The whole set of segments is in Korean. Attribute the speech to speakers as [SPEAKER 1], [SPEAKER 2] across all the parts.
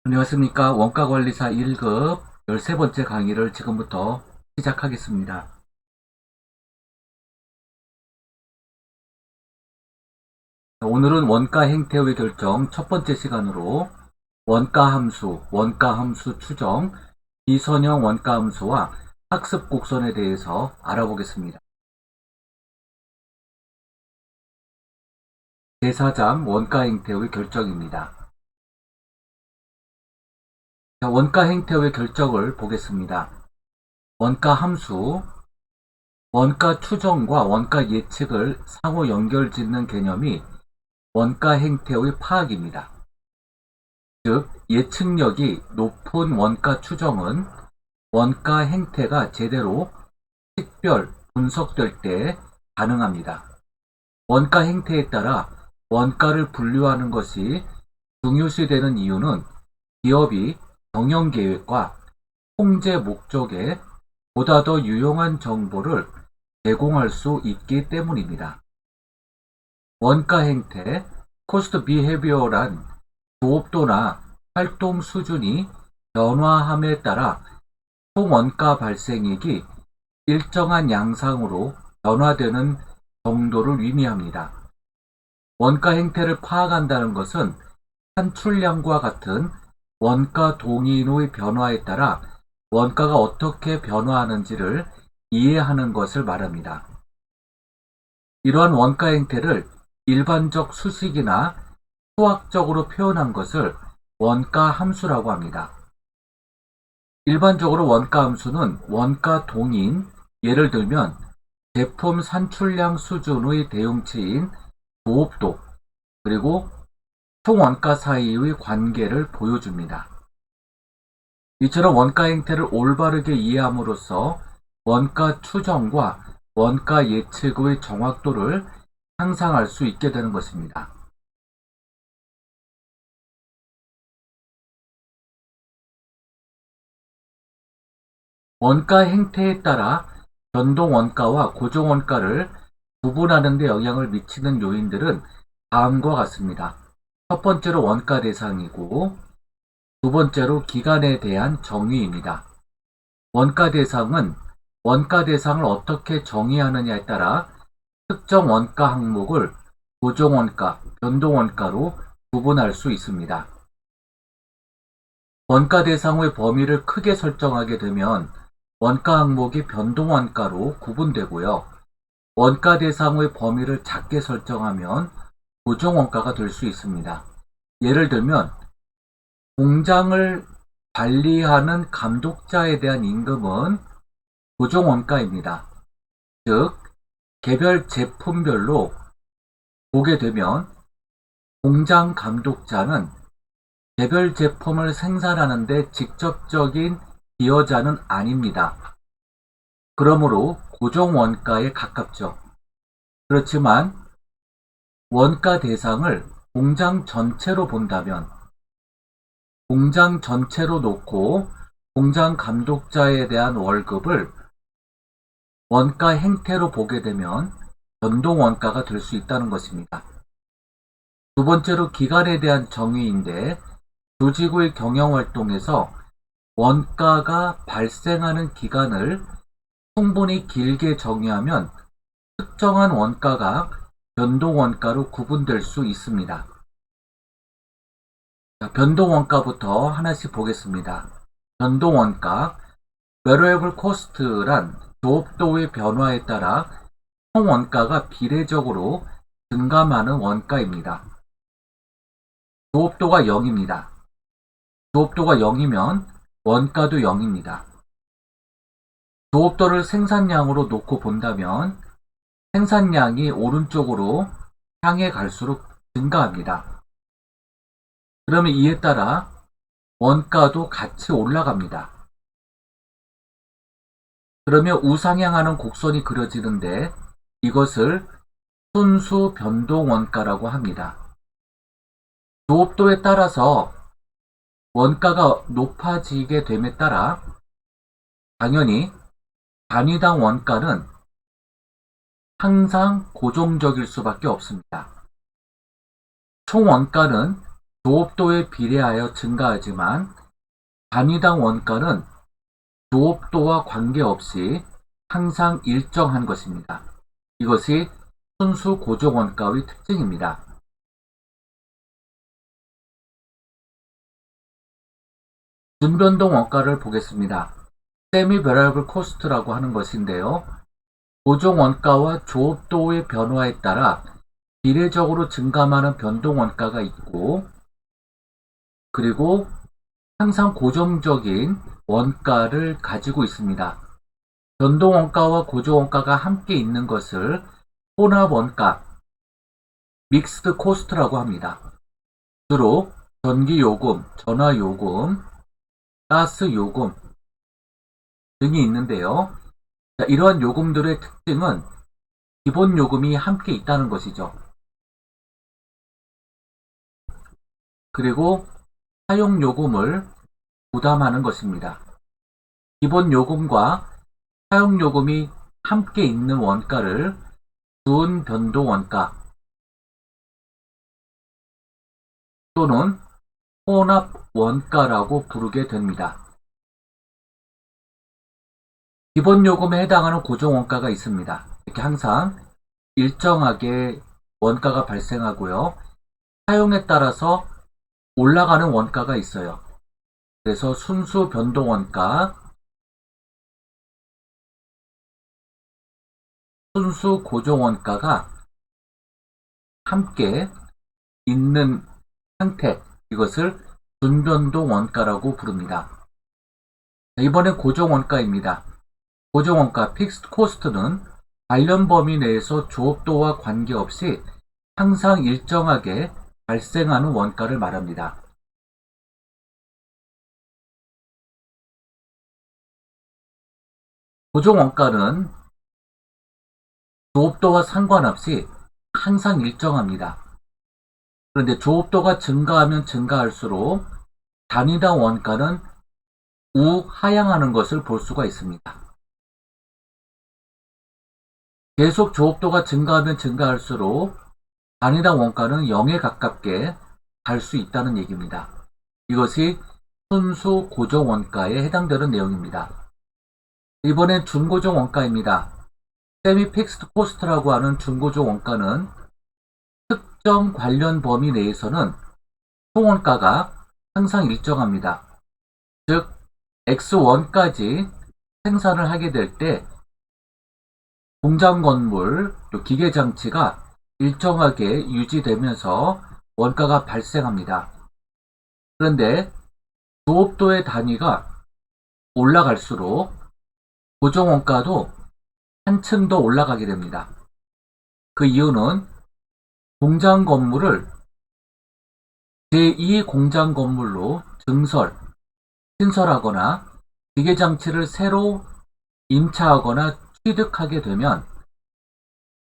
[SPEAKER 1] 안녕하십니까. 원가관리사 1급 13번째 강의를 지금부터 시작하겠습니다. 오늘은 원가 행태의 결정 첫 번째 시간으로 원가 함수 추정, 비선형 원가 함수와 학습 곡선에 대해서 알아보겠습니다. 제4장 원가 행태의 결정입니다. 원가 행태의 결정을 보겠습니다. 원가 함수, 원가 추정과 원가 예측을 상호 연결짓는 개념이 원가 행태의 파악입니다. 즉, 예측력이 높은 원가 추정은 원가 행태가 제대로 식별, 분석될 때 가능합니다. 원가 행태에 따라 원가를 분류하는 것이 중요시되는 이유는 기업이 경영계획과 통제 목적에 보다 더 유용한 정보를 제공할 수 있기 때문입니다. 원가 행태, 코스트 비헤비어란 조업도나 활동 수준이 변화함에 따라 총 원가 발생액이 일정한 양상으로 변화되는 정도를 의미합니다. 원가 행태를 파악한다는 것은 산출량과 같은 원가 동인의 변화에 따라 원가가 어떻게 변화하는지를 이해하는 것을 말합니다. 이러한 원가 행태를 일반적 수식이나 수학적으로 표현한 것을 원가 함수라고 합니다. 일반적으로 원가 함수는 원가 동인, 예를 들면 제품 산출량 수준의 대응치인 조업도, 그리고 총 원가 사이의 관계를 보여줍니다. 이처럼 원가 행태를 올바르게 이해함으로써 원가 추정과 원가 예측의 정확도를 향상할 수 있게 되는 것입니다. 원가 행태에 따라 변동 원가와 고정 원가를 구분하는 데 영향을 미치는 요인들은 다음과 같습니다. 첫 번째로 원가 대상이고, 두 번째로 기간에 대한 정의입니다. 원가 대상은 원가 대상을 어떻게 정의하느냐에 따라 특정 원가 항목을 고정 원가, 변동 원가로 구분할 수 있습니다. 원가 대상의 범위를 크게 설정하게 되면 원가 항목이 변동 원가로 구분되고요. 원가 대상의 범위를 작게 설정하면 고정 원가가 될 수 있습니다. 예를 들면 공장을 관리하는 감독자에 대한 임금은 고정 원가입니다. 즉, 개별 제품별로 보게 되면 공장 감독자는 개별 제품을 생산하는 데 직접적인 기여자는 아닙니다. 그러므로 고정 원가에 가깝죠. 그렇지만 원가 대상을 공장 전체로 본다면 공장 전체로 놓고 공장 감독자에 대한 월급을 원가 행태로 보게 되면 변동 원가가 될 수 있다는 것입니다. 두 번째로 기간에 대한 정의인데, 조직의 경영활동에서 원가가 발생하는 기간을 충분히 길게 정의하면 특정한 원가가 변동 원가로 구분될 수 있습니다. 변동 원가부터 하나씩 보겠습니다. 변동 원가, variable cost란 조업도의 변화에 따라 총 원가가 비례적으로 증감하는 원가입니다. 조업도가 0입니다. 조업도가 0이면 원가도 0입니다. 조업도를 생산량으로 놓고 본다면 생산량이 오른쪽으로 향해 갈수록 증가합니다. 그러면 이에 따라 원가도 같이 올라갑니다. 그러면 우상향하는 곡선이 그려지는데 이것을 순수 변동 원가라고 합니다. 조업도에 따라서 원가가 높아지게 됨에 따라 당연히 단위당 원가는 항상 고정적일 수밖에 없습니다. 총 원가는 조업도에 비례하여 증가하지만 단위당 원가는 조업도와 관계없이 항상 일정한 것입니다. 이것이 순수 고정원가의 특징입니다. 준변동 원가를 보겠습니다. 세미 베리어블 코스트라고 하는 것인데요. 고정 원가와 조업도의 변화에 따라 비례적으로 증감하는 변동 원가가 있고, 그리고 항상 고정적인 원가를 가지고 있습니다. 변동 원가와 고정 원가가 함께 있는 것을 혼합 원가, 믹스드 코스트라고 합니다. 주로 전기 요금, 전화 요금, 가스 요금 등이 있는데요. 이러한 요금들의 특징은 기본 요금이 함께 있다는 것이죠. 그리고 사용 요금을 부담하는 것입니다. 기본 요금과 사용 요금이 함께 있는 원가를 준 변동 원가 또는 혼합 원가라고 부르게 됩니다. 기본 요금에 해당하는 고정 원가가 있습니다. 이렇게 항상 일정하게 원가가 발생하고요. 사용에 따라서 올라가는 원가가 있어요. 그래서 순수 변동 원가, 순수 고정 원가가 함께 있는 상태, 이것을 준변동 원가라고 부릅니다. 이번엔 고정 원가입니다. 고정 원가, 픽스드 코스트는 관련 범위 내에서 조업도와 관계없이 항상 일정하게 발생하는 원가를 말합니다. 고정 원가는 조업도와 상관없이 항상 일정합니다. 그런데 조업도가 증가하면 증가할수록 단위당 원가는 우하향하는 것을 볼 수가 있습니다. 계속 조업도가 증가하면 증가할수록 단위당 원가는 0에 가깝게 갈 수 있다는 얘기입니다. 이것이 순수 고정 원가에 해당되는 내용입니다. 이번엔 준고정 원가입니다. 세미 픽스드 코스트라고 하는 준고정 원가는 특정 관련 범위 내에서는 총원가가 항상 일정합니다. 즉 X1까지 생산을 하게 될 때 공장 건물, 기계 장치가 일정하게 유지되면서 원가가 발생합니다. 그런데 조업도의 단위가 올라갈수록 고정 원가도 한층 더 올라가게 됩니다. 그 이유는 공장 건물을 제2 공장 건물로 신설하거나 기계 장치를 새로 임차하거나 취득하게 되면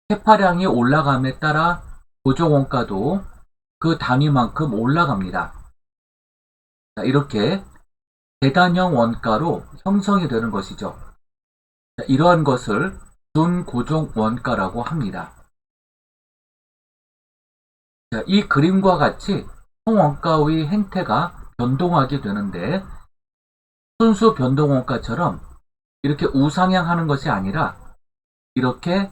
[SPEAKER 1] 캐파량이 올라감에 따라 고정 원가도 그 단위만큼 올라갑니다. 이렇게 계단형 원가로 형성이 되는 것이죠. 이러한 것을 준고정 원가라고 합니다. 이 그림과 같이 총 원가의 행태가 변동하게 되는데 순수 변동 원가처럼 이렇게 우상향하는 것이 아니라 이렇게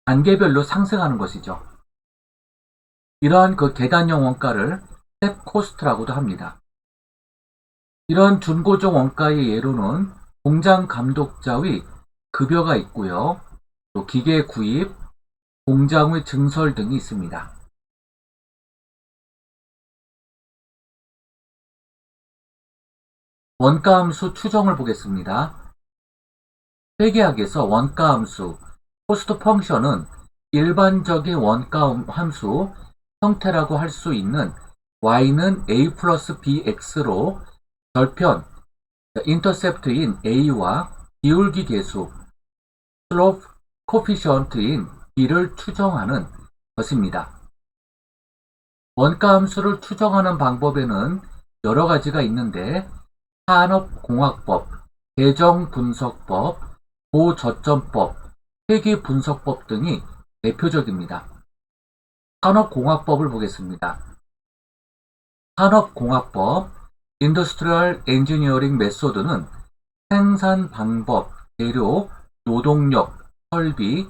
[SPEAKER 1] 단계별로 상승하는 것이죠. 이러한 그 계단형 원가를 스텝 코스트라고도 합니다. 이런 준고정 원가의 예로는 공장 감독자의 급여가 있고요. 또 기계 구입, 공장의 증설 등이 있습니다. 원가함수 추정을 보겠습니다. 회계학에서 원가함수, 코스트 펑션은 일반적인 원가함수 형태라고 할 수 있는 y는 a 플러스 bx로 절편 인터셉트인 a와 기울기 계수 슬로프 코피션트인 b를 추정하는 것입니다. 원가 함수를 추정하는 방법에는 여러 가지가 있는데 산업공학법, 계정분석법, 고저점법, 회계분석법 등이 대표적입니다. 산업공학법을 보겠습니다. 산업공학법, Industrial Engineering Method는 생산 방법, 재료, 노동력, 설비,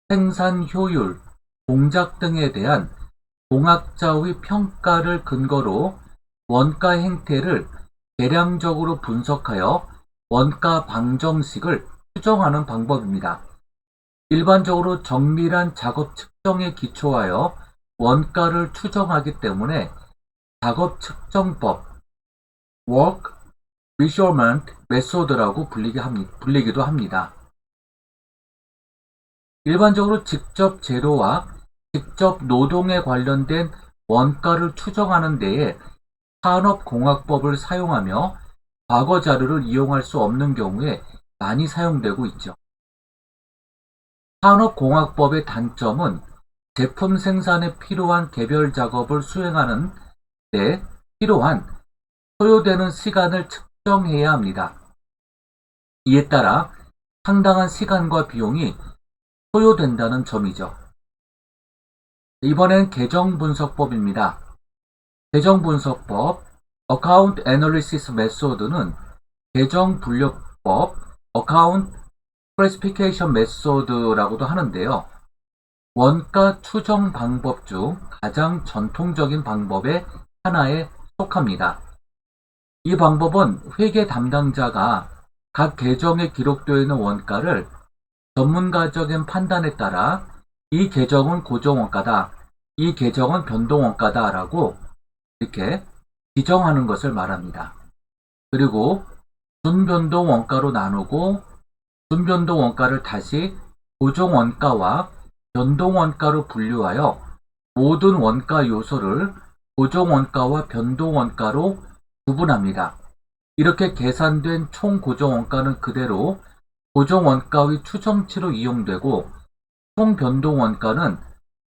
[SPEAKER 1] 생산 효율, 공작 등에 대한 공학자의 평가를 근거로 원가 행태를 계량적으로 분석하여 원가 방정식을 추정하는 방법입니다. 일반적으로 정밀한 작업 측정에 기초하여 원가를 추정하기 때문에 작업 측정법, Work Measurement Method라고 불리기도 합니다. 일반적으로 직접 재료와 직접 노동에 관련된 원가를 추정하는 데에 산업공학법을 사용하며 과거 자료를 이용할 수 없는 경우에 많이 사용되고 있죠. 산업공학법의 단점은 제품 생산에 필요한 개별 작업을 수행하는 데 필요한 소요되는 시간을 측정해야 합니다. 이에 따라 상당한 시간과 비용이 소요된다는 점이죠. 이번엔 계정분석법입니다. 계정분석법, Account Analysis Method는 계정분류법, Account Classification Method라고도 하는데요. 원가 추정 방법 중 가장 전통적인 방법의 하나에 속합니다. 이 방법은 회계 담당자가 각 계정에 기록되어 있는 원가를 전문가적인 판단에 따라 이 계정은 고정원가다, 이 계정은 변동원가다 라고 이렇게 지정하는 것을 말합니다. 그리고 준변동원가로 나누고 준변동원가를 다시 고정원가와 변동원가로 분류하여 모든 원가 요소를 고정원가와 변동원가로 구분합니다. 이렇게 계산된 총 고정원가는 그대로 고정원가의 추정치로 이용되고 총 변동원가는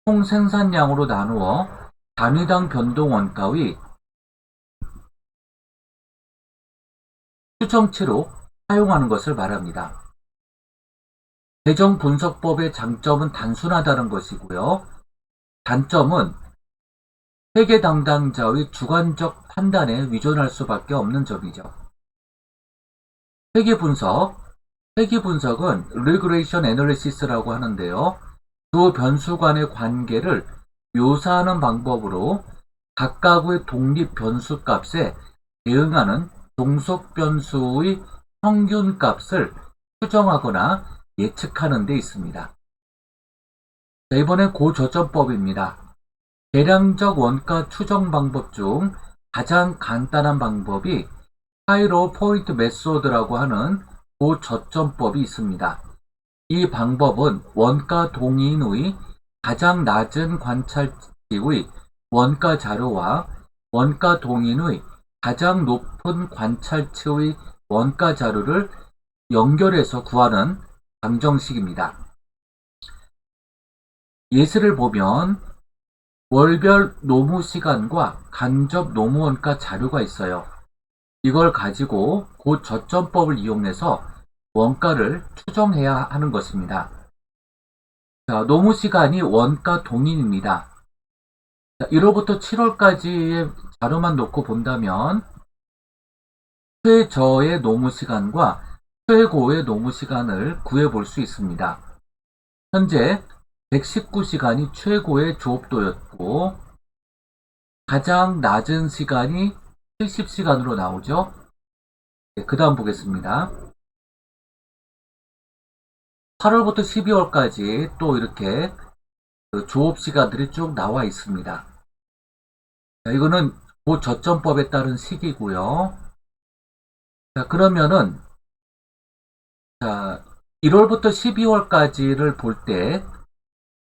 [SPEAKER 1] 총 생산량으로 나누어 단위당 변동원가의 추정치로 사용하는 것을 말합니다. 계정분석법의 장점은 단순하다는 것이고요. 단점은 회계 담당자의 주관적 판단에 위존할 수밖에 없는 점이죠. 회계분석은 Regression Analysis라고 하는데요. 두 변수 간의 관계를 묘사하는 방법으로 각각의 독립 변수 값에 대응하는 종속 변수의 평균 값을 추정하거나 예측하는 데 있습니다. 자, 이번엔 고저점법입니다. 계량적 원가 추정 방법 중 가장 간단한 방법이 파이로 포인트 메소드라고 하는 고저점법이 있습니다. 이 방법은 원가 동인의 가장 낮은 관찰치의 원가 자료와 원가 동인의 가장 높은 관찰치의 원가 자료를 연결해서 구하는 방정식입니다. 예시를 보면 월별 노무 시간과 간접 노무 원가 자료가 있어요. 이걸 가지고 고저점법을 이용해서 원가를 추정해야 하는 것입니다. 자, 노무 시간이 원가 동인입니다. 자, 1월부터 7월까지의 자료만 놓고 본다면 최저의 노무 시간과 최고의 노무 시간을 구해볼 수 있습니다. 현재 119시간이 최고의 조업도였고 가장 낮은 시간이 70시간으로 나오죠. 네, 그 다음 보겠습니다. 8월부터 12월까지 또 이렇게 조업 시간들이 쭉 나와 있습니다. 자, 이거는 고저점법에 따른 시기고요. 자, 그러면은 자, 1월부터 12월까지를 볼 때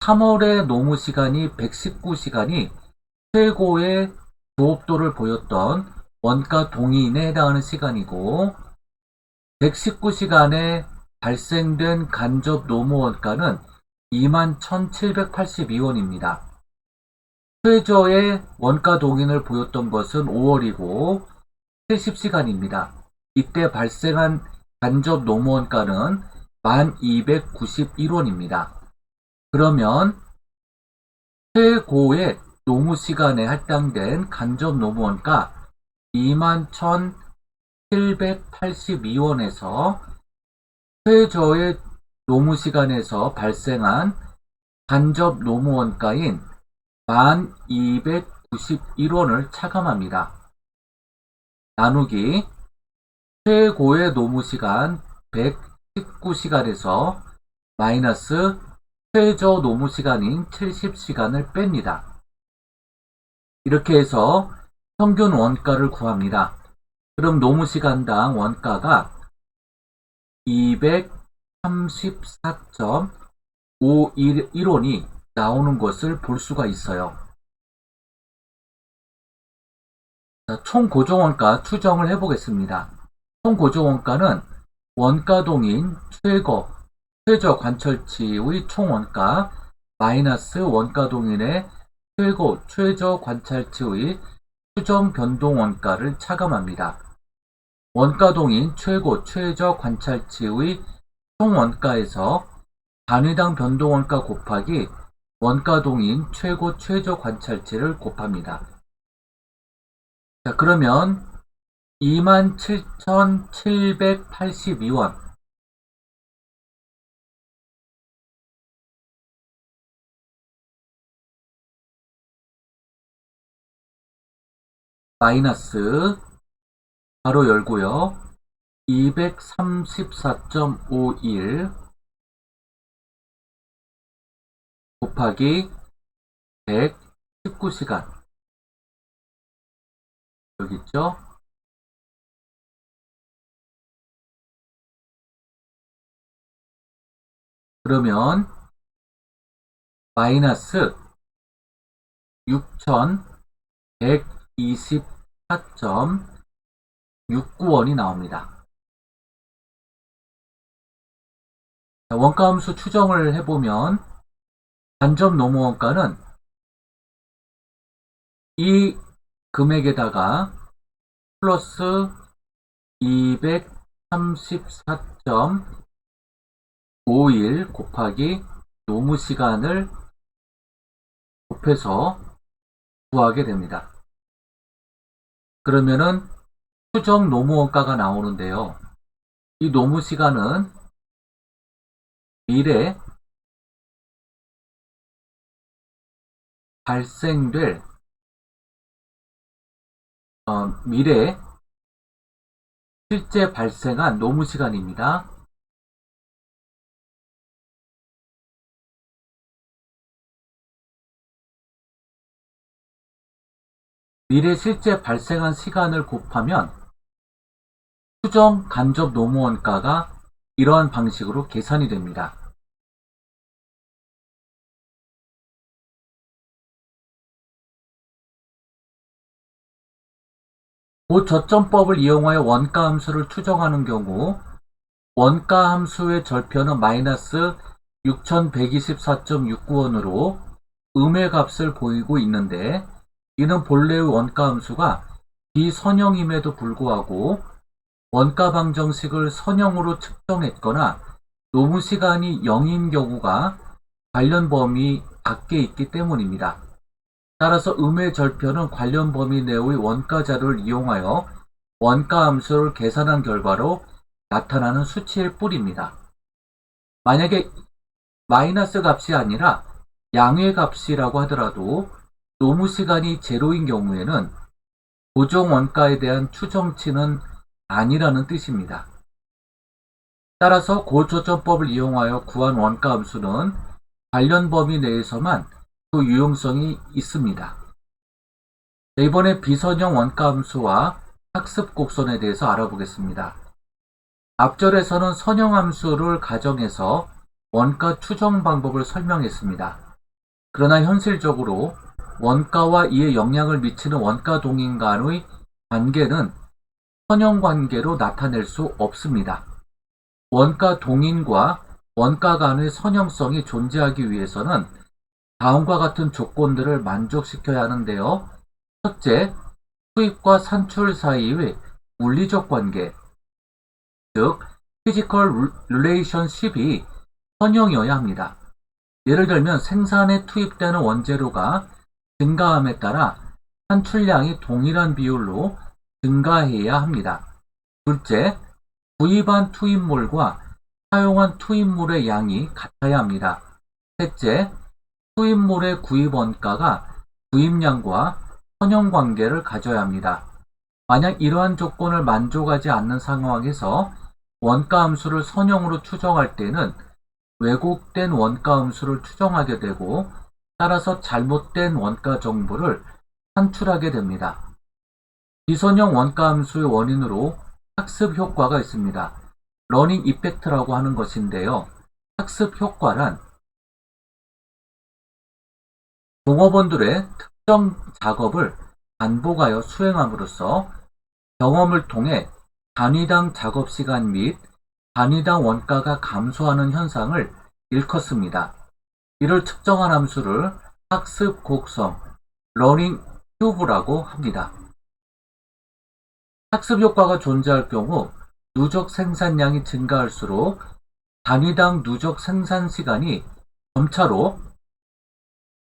[SPEAKER 1] 3월의 노무 시간이 119시간이 최고의 조업도를 보였던 원가 동의인에 해당하는 시간이고 119시간에 발생된 간접 노무 원가는 21,782원입니다. 최저의 원가 동인을 보였던 것은 5월이고 70시간입니다. 이때 발생한 간접 노무 원가는 1,291원입니다. 그러면 최고의 노무 시간에 할당된 간접 노무 원가 21,782원에서 최저의 노무 시간에서 발생한 간접 노무 원가인 1,291원을 차감합니다. 나누기 최고의 노무 시간 119시간에서 마이너스 최저 노무 시간인 70시간을 뺍니다. 이렇게 해서 평균 원가를 구합니다. 그럼 노무 시간당 원가가 234.511원이 나오는 것을 볼 수가 있어요. 자, 총 고정원가 추정을 해보겠습니다. 총 고정원가는 원가동인 최저 관철치의 총원가 마이너스 원가동인의 최저 관찰치의 추정 변동 원가를 차감합니다. 원가동인 최저 관찰치의 총원가에서 단위당 변동 원가 곱하기 원가동인 최저 관찰치를 곱합니다. 자, 그러면 27,782원 마이너스 바로 열고요. 234.51 곱하기 119시간 여기 있죠? 그러면 마이너스 6,124.69원이 나옵니다. 원가함수 추정을 해보면 간접 노무 원가는 이 금액에다가 플러스 234.51 곱하기 노무 시간을 곱해서 구하게 됩니다. 그러면은 추정 노무 원가가 나오는데요. 이 노무 시간은 미래 발생될 미래 실제 발생한 노무 시간입니다. 미래 실제 발생한 시간을 곱하면 추정 간접 노무 원가가 이러한 방식으로 계산이 됩니다. 고저점법을 이용하여 원가 함수를 추정하는 경우 원가 함수의 절편은 마이너스 6124.69원으로 음의 값을 보이고 있는데 이는 본래의 원가 함수가 비선형임에도 불구하고 원가 방정식을 선형으로 측정했거나 노무 시간이 0인 경우가 관련 범위 밖에 있기 때문입니다. 따라서 음의 절편은 관련 범위 내의 원가 자료를 이용하여 원가 함수를 계산한 결과로 나타나는 수치일 뿐입니다. 만약에 마이너스 값이 아니라 양의 값이라고 하더라도 노무 시간이 제로인 경우에는 고정 원가에 대한 추정치는 아니라는 뜻입니다. 따라서 고저점법을 이용하여 구한 원가 함수는 관련 범위 내에서만 그 유용성이 있습니다. 이번에 비선형 원가 함수와 학습 곡선에 대해서 알아보겠습니다. 앞절에서는 선형 함수를 가정해서 원가 추정 방법을 설명했습니다. 그러나 현실적으로 원가와 이에 영향을 미치는 원가 동인 간의 관계는 선형 관계로 나타낼 수 없습니다. 원가 동인과 원가 간의 선형성이 존재하기 위해서는 다음과 같은 조건들을 만족시켜야 하는데요. 첫째, 수입과 산출 사이의 물리적 관계, 즉 피지컬 릴레이션십이 선형이어야 합니다. 예를 들면 생산에 투입되는 원재료가 증가함에 따라 산출량이 동일한 비율로 증가해야 합니다. 둘째, 구입한 투입물과 사용한 투입물의 양이 같아야 합니다. 셋째, 투입물의 구입 원가가 구입량과 선형 관계를 가져야 합니다. 만약 이러한 조건을 만족하지 않는 상황에서 원가 함수를 선형으로 추정할 때는 왜곡된 원가 함수를 추정하게 되고 따라서 잘못된 원가 정보를 산출하게 됩니다. 비선형 원가 함수의 원인으로 학습 효과가 있습니다. 러닝 이펙트라고 하는 것인데요. 학습 효과란 종업원들의 특정 작업을 반복하여 수행함으로써 경험을 통해 단위당 작업시간 및 단위당 원가가 감소하는 현상을 일컫습니다. 이를 측정한 함수를 학습 곡선, 러닝 큐브라고 합니다. 학습 효과가 존재할 경우 누적 생산량이 증가할수록 단위당 누적 생산 시간이 점차로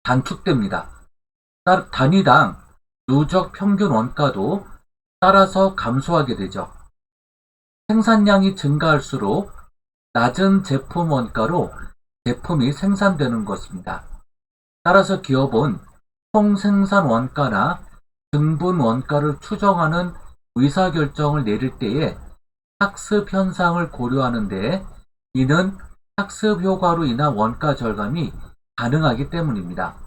[SPEAKER 1] 단축됩니다. 단위당 누적 평균 원가도 따라서 감소하게 되죠. 생산량이 증가할수록 낮은 제품 원가로 제품이 생산되는 것입니다. 따라서 기업은 총생산 원가나 등분 원가를 추정하는 의사결정을 내릴 때에 학습 현상을 고려하는데 이는 학습 효과로 인한 원가 절감이 가능하기 때문입니다.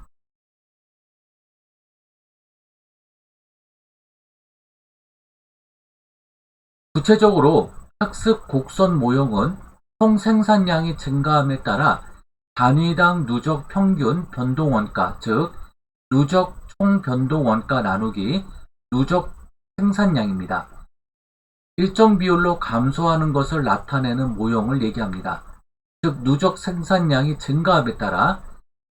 [SPEAKER 1] 구체적으로 학습 곡선 모형은 총 생산량이 증가함에 따라 단위당 누적 평균 변동 원가, 즉 누적 총 변동 원가 나누기 누적 생산량입니다. 일정 비율로 감소하는 것을 나타내는 모형을 얘기합니다. 즉 누적 생산량이 증가함에 따라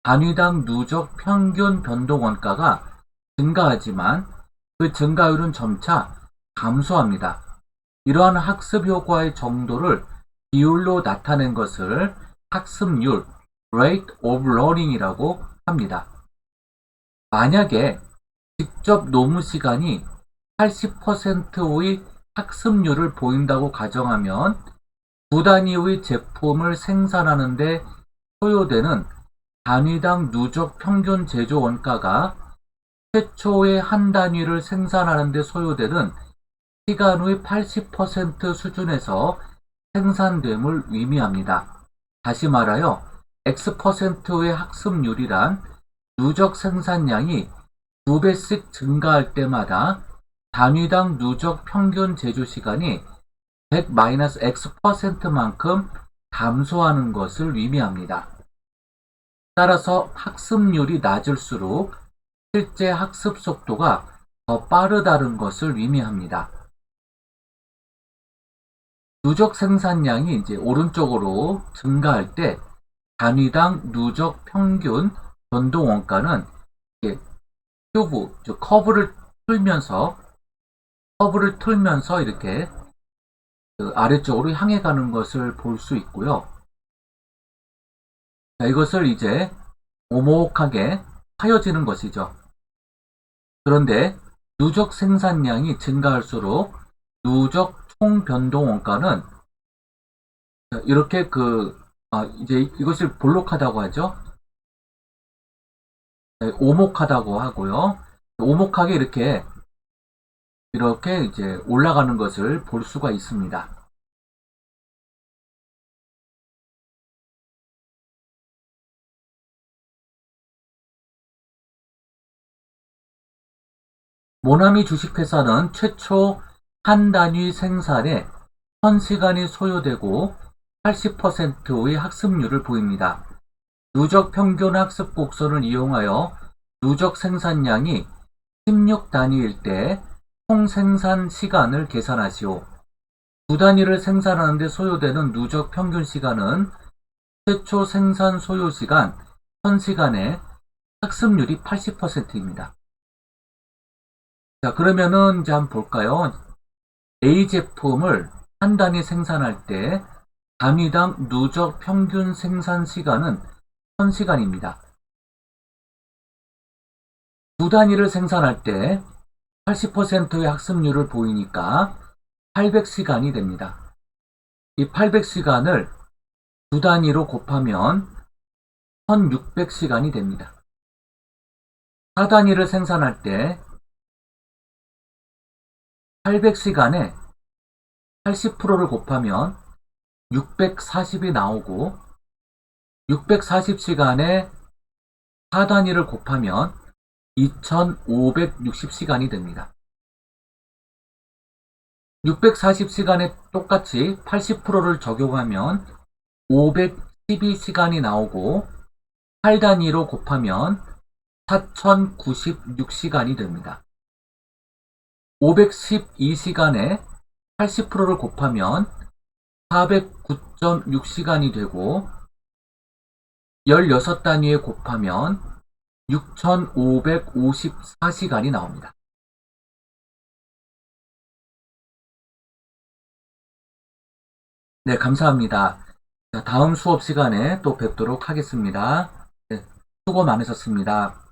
[SPEAKER 1] 단위당 누적 평균 변동 원가가 증가하지만 그 증가율은 점차 감소합니다. 이러한 학습 효과의 정도를 비율로 나타낸 것을 학습률, rate of learning이라고 합니다. 만약에 직접 노무 시간이 80%의 학습률을 보인다고 가정하면 두 단위의 제품을 생산하는 데 소요되는 단위당 누적 평균 제조 원가가 최초의 한 단위를 생산하는 데 소요되는 시간의 80% 수준에서 생산됨을 의미합니다. 다시 말하여 X%의 학습률이란 누적 생산량이 2배씩 증가할 때마다 단위당 누적 평균 제조 시간이 100-X%만큼 감소하는 것을 의미합니다. 따라서 학습률이 낮을수록 실제 학습 속도가 더 빠르다는 것을 의미합니다. 누적 생산량이 이제 오른쪽으로 증가할 때 단위당 누적 평균 변동 원가는 큐브, 즉 커브를 틀면서 이렇게 아래쪽으로 향해 가는 것을 볼 수 있고요. 자, 이것을 이제 오목하게 파여지는 것이죠. 그런데 누적 생산량이 증가할수록 누적 총 변동 원가는 이렇게 이제 이것을 볼록하다고 하죠. 오목하다고 하고요. 오목하게 이렇게 이제 올라가는 것을 볼 수가 있습니다. 모나미 주식회사는 최초 한 단위 생산에 1000시간이 소요되고 80%의 학습률을 보입니다. 누적 평균 학습 곡선을 이용하여 누적 생산량이 16단위일 때 총 생산 시간을 계산하시오. 두 단위를 생산하는데 소요되는 누적 평균 시간은 최초 생산 소요 시간 1000시간의 학습률이 80%입니다. 자, 그러면은 이제 한번 볼까요? A 제품을 한 단위 생산할 때 단위당 누적 평균 생산 시간은 1000시간입니다. 두 단위를 생산할 때 80%의 학습률을 보이니까 800시간이 됩니다. 이 800시간을 두 단위로 곱하면 1600시간이 됩니다. 4단위를 생산할 때 800시간에 80%를 곱하면 640이 나오고 640시간에 4단위를 곱하면 2560시간이 됩니다. 640시간에 똑같이 80%를 적용하면 512시간이 나오고 8단위로 곱하면 4096시간이 됩니다. 512시간에 80%를 곱하면 409.6시간이 되고 16단위에 곱하면 6554시간이 나옵니다. 네, 감사합니다. 자, 다음 수업 시간에 또 뵙도록 하겠습니다. 네, 수고 많으셨습니다.